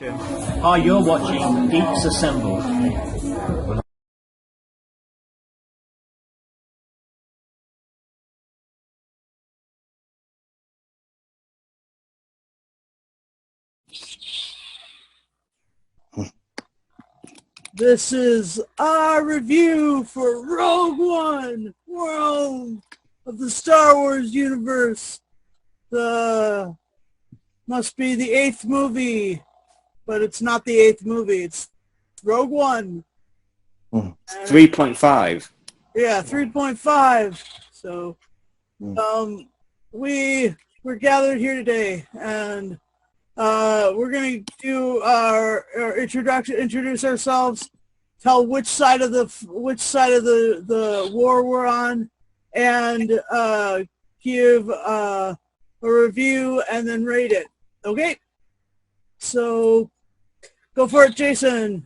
Hi, you're watching Geeks Assemble. This is our review for Rogue One, World of the Star Wars Universe. Must be the 8th movie, but it's not the 8th movie. It's Rogue One. 3.5. Yeah, 3.5. So, we're gathered here today, and we're gonna do our introduce ourselves, tell which side of the war we're on, and give a review and then rate it. Okay, so go for it, Jason.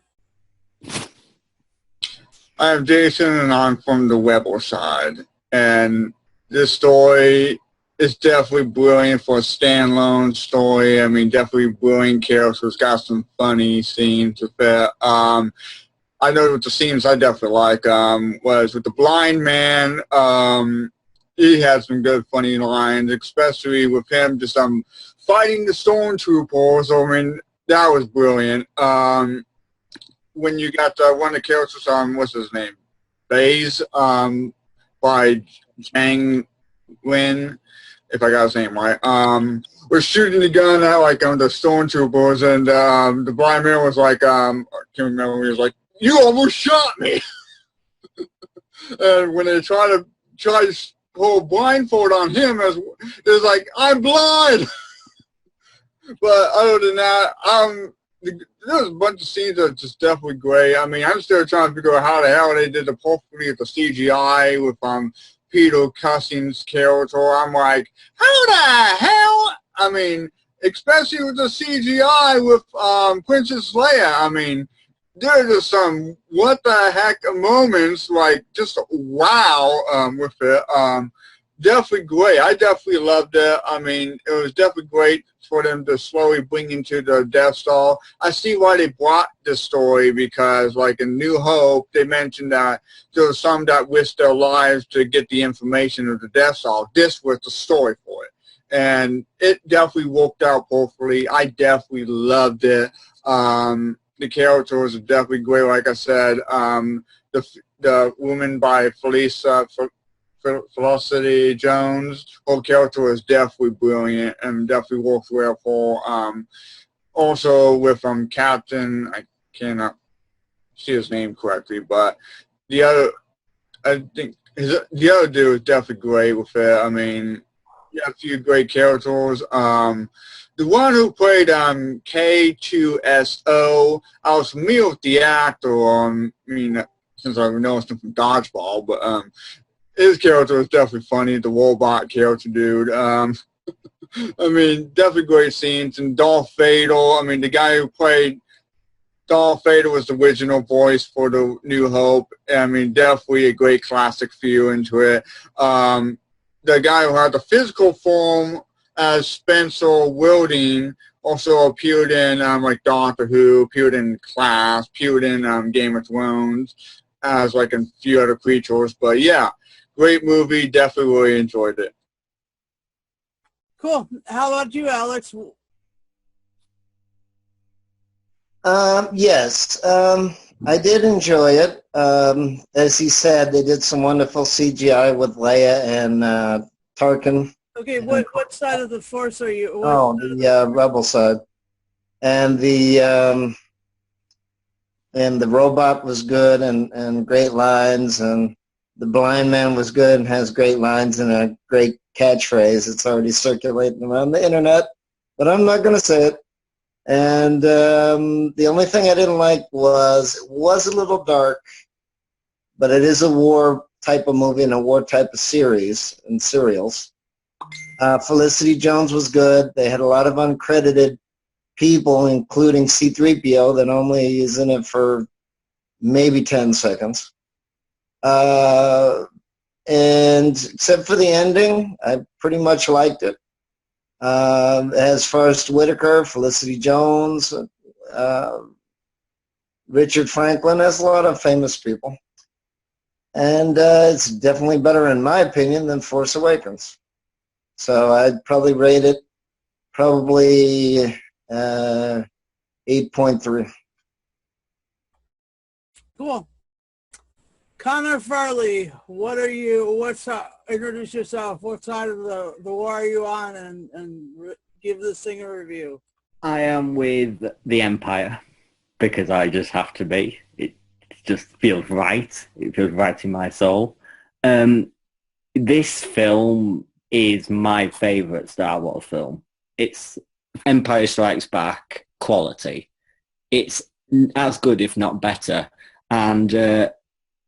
I'm Jason, and I'm from the Rebel side. And this story is definitely brilliant for a standalone story. I mean, definitely brilliant characters. It's got some funny scenes with it. I know what the scenes I definitely like was with the blind man. He had some good funny lines, especially with him just fighting the stormtroopers. I mean, that was brilliant. When you got one of the characters, what's his name? Baze, by Zhang Lin, if I got his name right. Was shooting the gun at the stormtroopers, and the blind man was like, I can't remember. He was like, "You almost shot me." And when they try to pull a blindfold on him, it was like, "I'm blind." But other than that, there's a bunch of scenes that are just definitely great. I mean, I'm still trying to figure out how the hell they did the perfectly with the CGI with Peter Cushing's character. I'm like, how the hell? I mean, especially with the CGI with Princess Leia. I mean, there are just some what the heck moments, like just wow with it. Definitely great. I definitely loved it. I mean, it was definitely great for them to slowly bring into the Death Star. I see why they brought this story, because like in New Hope, they mentioned that there were some that risked their lives to get the information of the Death Star. This was the story for it. And it definitely worked out perfectly. I definitely loved it. The characters are definitely great. Like I said, the woman by Felicity Jones, her character is definitely brilliant and definitely works well for. Also with Captain, I cannot see his name correctly, but the other, I think the other dude is definitely great with it. I mean, you have a few great characters. The one who played K2SO, I was familiar with the actor. I mean, since I've noticed him from Dodgeball, but his character was definitely funny, the robot character dude. I mean, definitely great scenes. And Darth Vader, I mean, the guy who played Darth Vader was the original voice for the New Hope. I mean, definitely a great classic feel into it. The guy who had the physical form as Spencer Wilding also appeared in like Doctor Who, appeared in Class, appeared in Game of Thrones, as like a few other creatures. But yeah, great movie. Definitely really enjoyed it. Cool. How about you, Alex? Yes, I did enjoy it. As he said, they did some wonderful CGI with Leia and Tarkin. Okay, what side of the Force are you? The Rebel side, and the robot was good and great lines, and the blind man was good and has great lines and a great catchphrase. It's already circulating around the internet, but I'm not going to say it. And the only thing I didn't like was it was a little dark, but it is a war type of movie and a war type of series and serials. Felicity Jones was good. They had a lot of uncredited people, including C-3PO, that only is in it for maybe 10 seconds. And except for the ending, I pretty much liked it. As Forrest Whitaker, Felicity Jones, Richard Franklin has a lot of famous people. And it's definitely better, in my opinion, than Force Awakens. So I'd probably rate it probably 8.3. Cool. Connor Farley, what are you? Introduce yourself. What side of the war are you on, and give this thing a review. I am with the Empire because I just have to be. It just feels right. It feels right in my soul. This film is my favourite Star Wars film. It's Empire Strikes Back quality. It's as good, if not better. And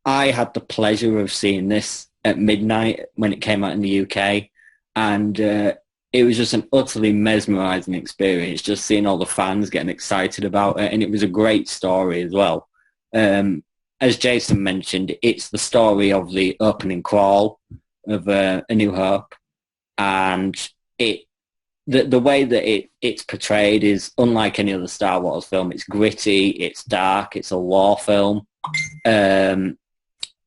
I had the pleasure of seeing this at midnight when it came out in the UK. And it was just an utterly mesmerising experience, just seeing all the fans getting excited about it. And it was a great story as well. As Jason mentioned, it's the story of the opening crawl of A New Hope. And the way that it's portrayed is unlike any other Star Wars film. It's gritty, it's dark, it's a war film.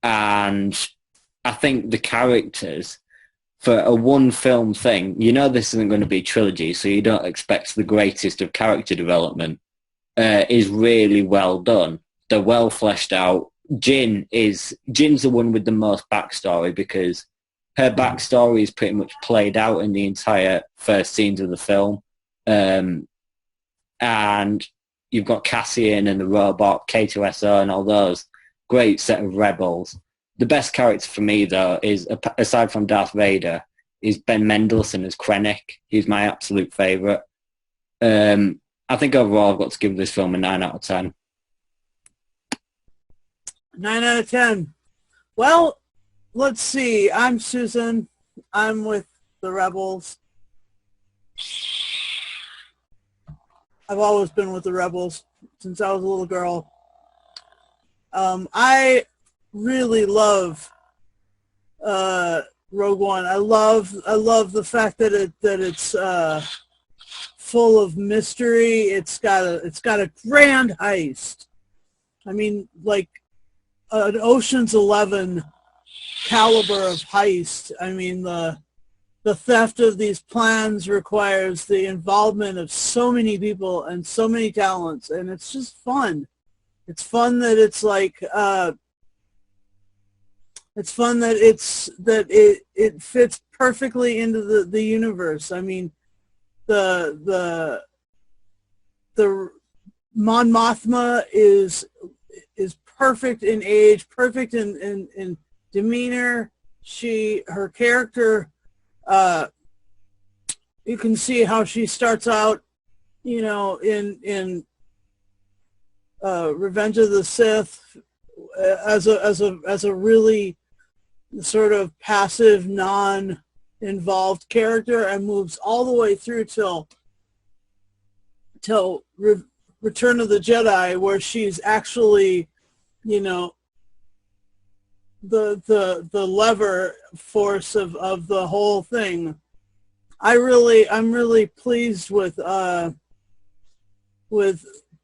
And I think the characters, for a one-film thing, you know this isn't going to be a trilogy, so you don't expect the greatest of character development, is really well done. They're well fleshed out. Jin's the one with the most backstory, because her backstory is pretty much played out in the entire first scenes of the film. And you've got Cassian and the robot, K2SO and all those. Great set of rebels. The best character for me, though, is, aside from Darth Vader, is Ben Mendelsohn as Krennic. He's my absolute favourite. I think overall I've got to give this film a 9 out of 10. 9 out of 10. Well, let's see. I'm Susan. I'm with the Rebels. I've always been with the Rebels since I was a little girl. I really love Rogue One. I love the fact that it's full of mystery. It's got a grand heist. I mean, like an Ocean's 11 caliber of heist. I mean, the theft of these plans requires the involvement of so many people and so many talents, and it's just fun. It's fun that it's like it's fun that it fits perfectly into the universe. I mean, the Mon Mothma is perfect in age, perfect in demeanor. Her character, you can see how she starts out, in Revenge of the Sith as a really sort of passive, non-involved character, and moves all the way through till Return of the Jedi, where she's actually, the lever force of the whole thing. I'm really pleased with the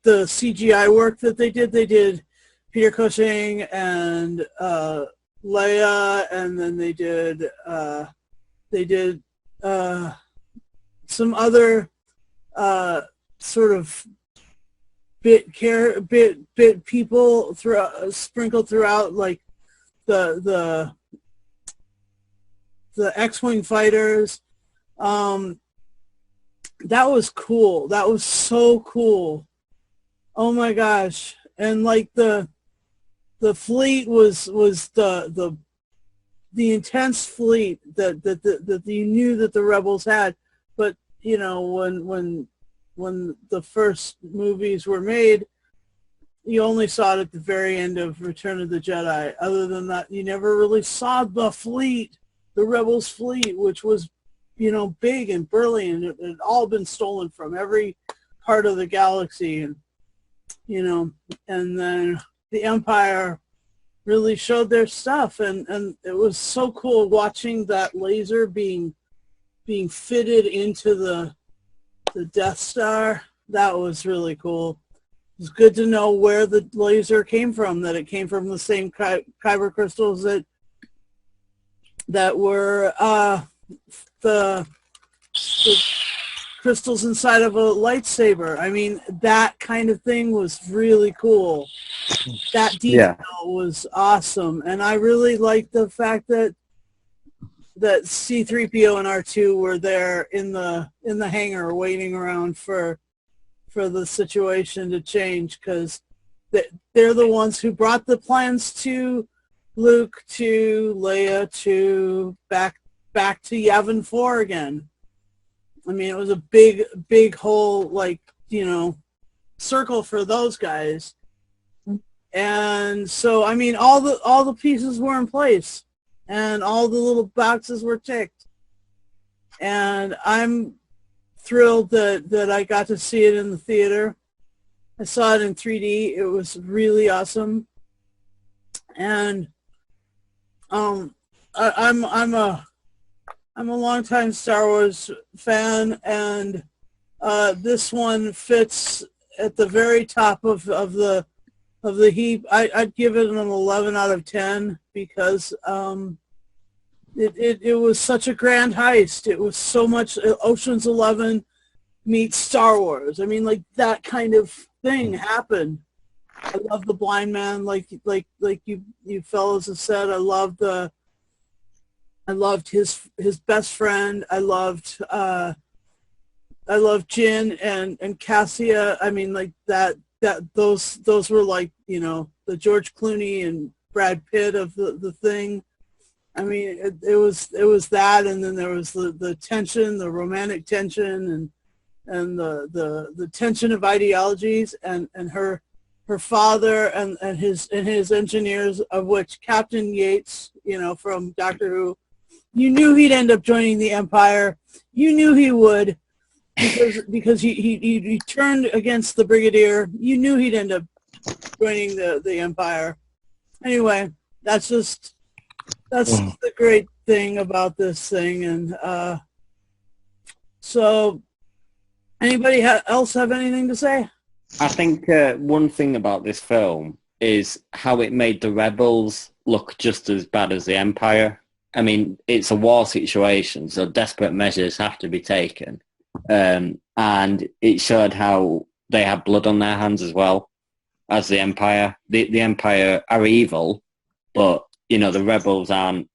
CGI work that they did. They did Peter Cushing and Leia, and then they did some other sort of bit people sprinkled throughout, like the X-Wing fighters. That was cool. That was so cool. Oh my gosh. And like the fleet was the intense fleet that you knew that the Rebels had, but when the first movies were made, you only saw it at the very end of Return of the Jedi. Other than that, you never really saw the fleet, the Rebels fleet, which was big and burly, and it had all been stolen from every part of the galaxy, and then the Empire really showed their stuff, and it was so cool watching that laser being fitted into the Death Star. That was really cool. was good to know where the laser came from, that it came from the same kyber crystals that were the crystals inside of a lightsaber. I mean, that kind of thing was really cool. That detail was awesome, and I really liked the fact that C-3PO and R2 were there in the hangar waiting around for the situation to change, because they're the ones who brought the plans to Luke, to Leia, to back to Yavin 4 again. I mean, it was a big whole, like, you know, circle for those guys. And so, I mean, all the pieces were in place, and all the little boxes were ticked. And I'm thrilled that I got to see it in the theater. I saw it in 3D. It was really awesome. And I'm a longtime Star Wars fan, and this one fits at the very top of the heap. I'd give it an 11 out of 10 because it was such a grand heist. It was so much Ocean's 11 meets Star Wars. I mean, like, that kind of thing happened. I love the blind man, like you fellows have said. I loved his best friend. I loved Jin and Cassia. I mean, like, those were, like, you know, the George Clooney and Brad Pitt of the thing. I mean, it was that, and then there was the tension, the romantic tension, and the tension of ideologies, and her father and his engineers, of which Captain Yates, you know, from Doctor Who, you knew he'd end up joining the Empire. You knew he would, because he turned against the Brigadier. You knew he'd end up joining the Empire. Anyway, that's the great thing about this thing. And so, anybody else have anything to say? I think one thing about this film is how it made the rebels look just as bad as the Empire. I mean, it's a war situation, so desperate measures have to be taken. And it showed how they have blood on their hands as well as the Empire. The Empire are evil, but, you know, the rebels aren't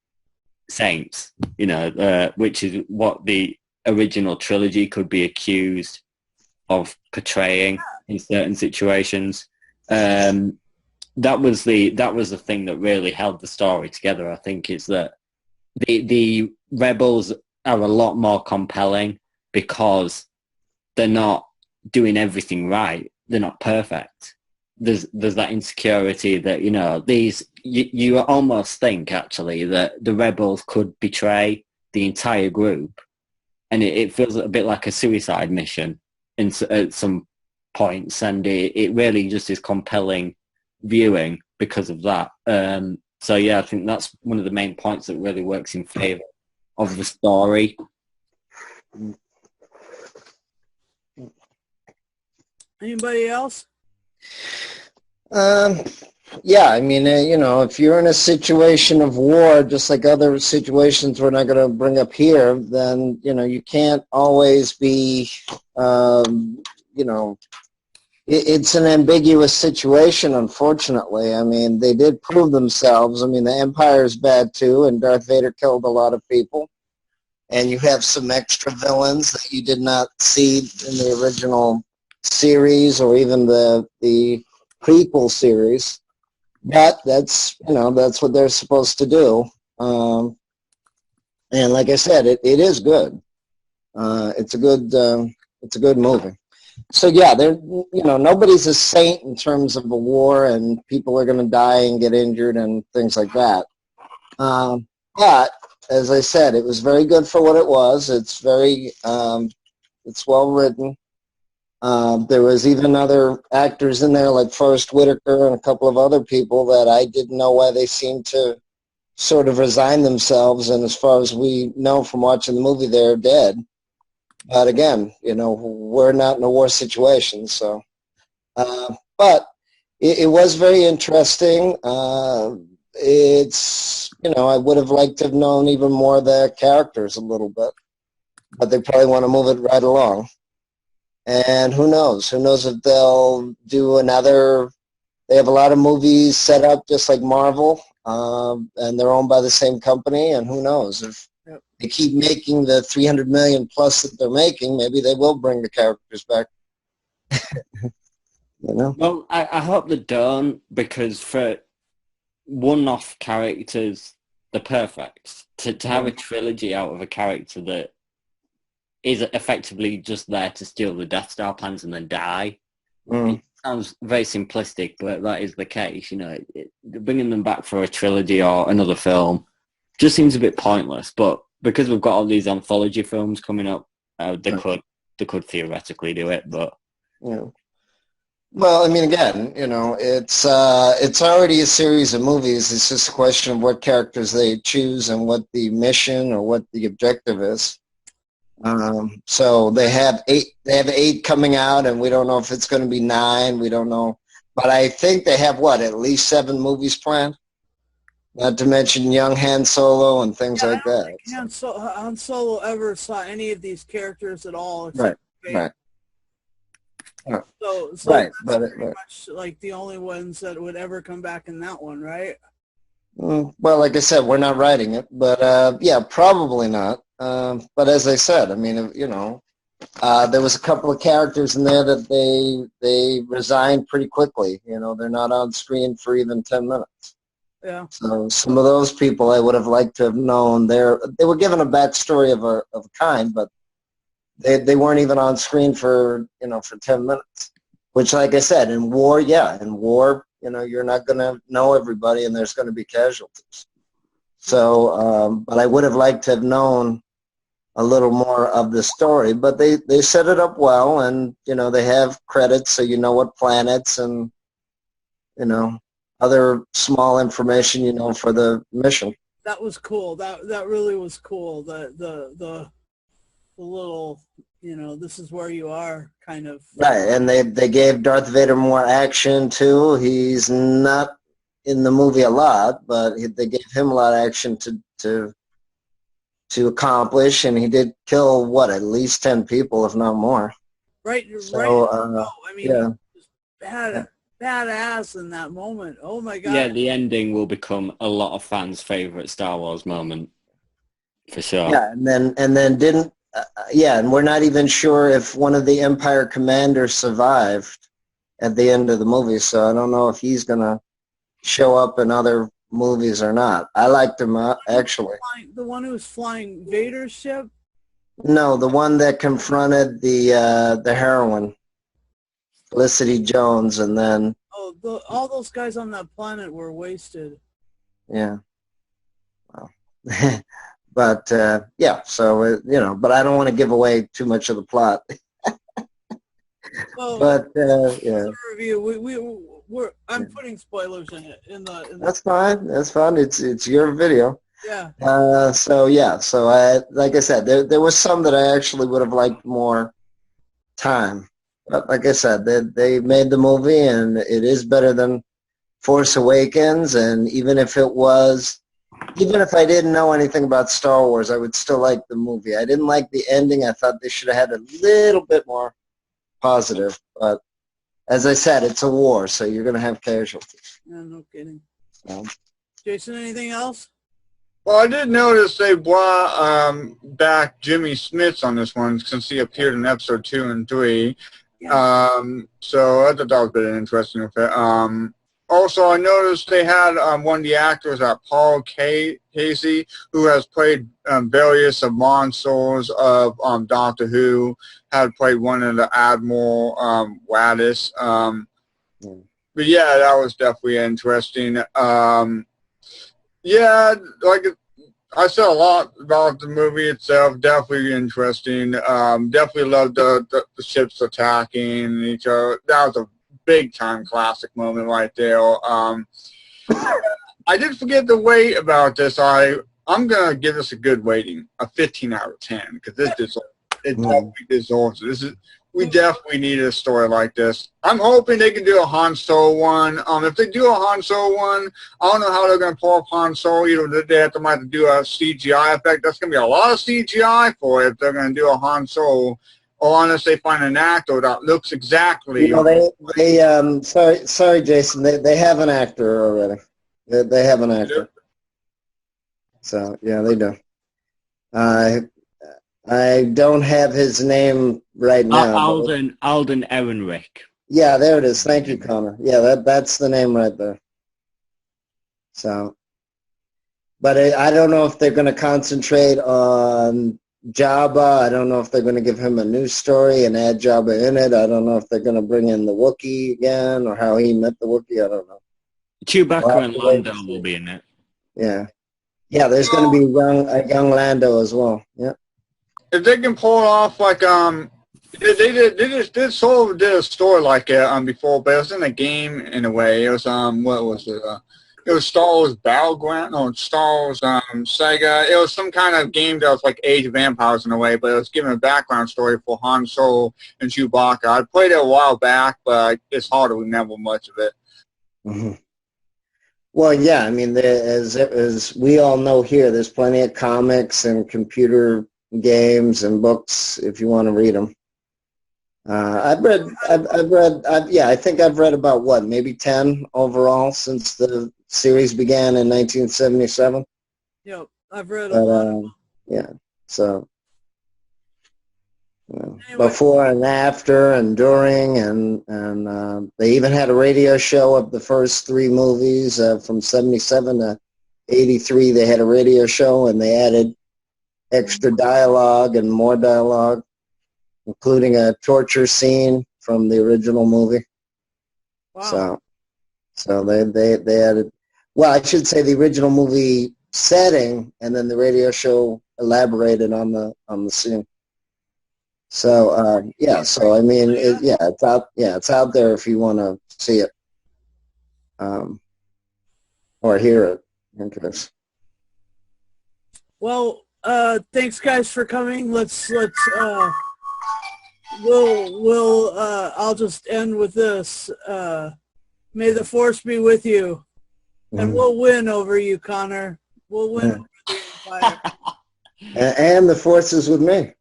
saints, you know, which is what the original trilogy could be accused of portraying in certain situations. That was the thing that really held the story together, I think, is that the rebels are a lot more compelling because they're not doing everything right. They're not perfect. There's that insecurity that, you know, you almost think, actually, that the rebels could betray the entire group, and it feels a bit like a suicide mission at some points, and it really just is compelling viewing because of that. So yeah, I think that's one of the main points that really works in favour of the story. Anybody else? Yeah, I mean, you know, if you're in a situation of war, just like other situations we're not going to bring up here, then, you know, you can't always be, you know, it's an ambiguous situation, unfortunately. I mean, they did prove themselves. I mean, the Empire's bad too, and Darth Vader killed a lot of people. And you have some extra villains that you did not see in the original series or even the prequel series. But that's, you know, that's what they're supposed to do. And like I said, it is good. It's a good movie. So yeah, you know, nobody's a saint in terms of a war, and people are going to die and get injured and things like that. But as I said, it was very good for what it was. It's very, it's well written. There was even other actors in there like Forrest Whitaker and a couple of other people that I didn't know why they seemed to sort of resign themselves. And as far as we know from watching the movie, they're dead. But again, you know, we're not in a war situation. So but it was very interesting. It's, I would have liked to have known even more of the characters a little bit, but they probably want to move it right along. And who knows? Who knows if they'll do another. They have a lot of movies set up just like Marvel, and they're owned by the same company, and who knows if they keep making the 300 million plus that they're making, maybe they will bring the characters back. Well, I hope they don't, because for one-off characters, they're perfect. To have a trilogy out of a character that is effectively just there to steal the Death Star plans and then die. It sounds very simplistic, but that is the case. Bringing them back for a trilogy or another film just seems a bit pointless. But because we've got all these anthology films coming up, they could theoretically do it. But well, I mean, again, it's already a series of movies. It's just a question of what characters they choose and what the mission or what the objective is. So they have 8. They have 8 coming out, and we don't know if it's going to be 9. We don't know, but I think they have at least 7 movies planned. Not to mention young Han Solo and things like that. I don't think Han Solo ever saw any of these characters at all. Right. So right, that's pretty much like the only ones that would ever come back in that one, right? Well, like I said, we're not writing it, but yeah, probably not. But as I said, I mean, there was a couple of characters in there that they resigned pretty quickly. They're not on screen for even 10 minutes. Yeah. So some of those people I would have liked to have known. They were given a backstory of a kind, but they weren't even on screen for 10 minutes. Which, like I said, in war, you're not going to know everybody, and there's going to be casualties. So, but I would have liked to have known a little more of the story. But they set it up well, and they have credits, so you know what planets and other small information for the mission. That was cool. That really was cool. The little this is where you are kind of. Right, and they gave Darth Vader more action too. He's not in the movie a lot, but they gave him a lot of action to accomplish, and he did kill at least 10 people, if not more. Right. So, Badass in that moment. Oh my god. Yeah, the ending will become a lot of fans' favorite Star Wars moment, for sure. Yeah, and then didn't. And we're not even sure if one of the Empire commanders survived at the end of the movie, so I don't know if he's going to show up in other movies or not. I liked him, actually. The one who was flying Vader's ship? No, the one that confronted the heroine, Felicity Jones, and then... Oh, all those guys on that planet were wasted. Yeah. Well... But, so, but I don't want to give away too much of the plot. Well, but, yeah. Review. I'm putting spoilers in it. That's fine. That's fine. It's your video. Yeah. So like I said, there was some that I actually would have liked more time. But like I said, they made the movie, and it is better than Force Awakens, and even if I didn't know anything about Star Wars, I would still like the movie. I didn't like the ending. I thought they should have had a little bit more positive. But as I said, it's a war, so you're going to have casualties. Yeah, no kidding. Jason, anything else? Well, I did notice they brought back Jimmy Smits on this one since he appeared in episode 2 and 3. Yeah. So I thought that was a bit interesting with it. Also, I noticed they had one of the actors, Paul Casey, who has played various of Monsters of Doctor Who, had played one of the Admiral Wadis. But yeah, that was definitely interesting. Yeah, like I said a lot about the movie itself. Definitely interesting. Definitely loved the ships attacking each other. That was a big-time classic moment right there. I did forget the weight about this. I'm going to give this a good rating, a 15 out of 10, because it definitely deserves it. we definitely needed a story like this. I'm hoping they can do a Han Solo one. If they do a Han Solo one, I don't know how they're going to pull up Han Solo. Either they have to do a CGI effect. That's going to be a lot of CGI for it if they're going to do a Han Solo. Or unless they find an actor that looks exactly. Sorry, Jason. They have an actor already. They have an actor. So yeah, they do. I don't have his name right now. Alden Ehrenreich. Yeah, there it is. Thank you, Connor. Yeah, that's the name right there. So, but I don't know if they're going to concentrate on Jabba. I don't know if they're going to give him a new story and add Jabba in it. I don't know if they're going to bring in the Wookiee again or how he met the Wookiee. I don't know. Chewbacca and Lando will be in it. Yeah. Yeah, there's going to be a young Lando as well. Yeah. If they can pull it off like they sort of did a story like it before, but it was in a game in a way. It was what was it? It was Star Wars Battleground, no, Star Wars Sega. It was some kind of game that was like Age of Empires in a way, but it was giving a background story for Han Solo and Chewbacca. I played it a while back, but it's hard to remember much of it. Mm-hmm. Well, yeah, I mean, as we all know here, there's plenty of comics and computer games and books if you want to read them. I think I've read about maybe 10 overall since the series began in 1977. Yep, I've read a lot. Yeah, so anyway. Before and after and during, and they even had a radio show of the first 3 movies from 77 to 83. They had a radio show and they added extra dialogue and more dialogue, including a torture scene from the original movie. Wow. So they added, well, I should say the original movie setting, and then the radio show elaborated on the scene. So yeah, so I mean, it's out there if you want to see it, or hear it. Interest. Well, thanks guys for coming. Let's I'll just end with this. May the force be with you, and we'll win over you, Connor. We'll win over the Empire. And the force is with me,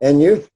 and you.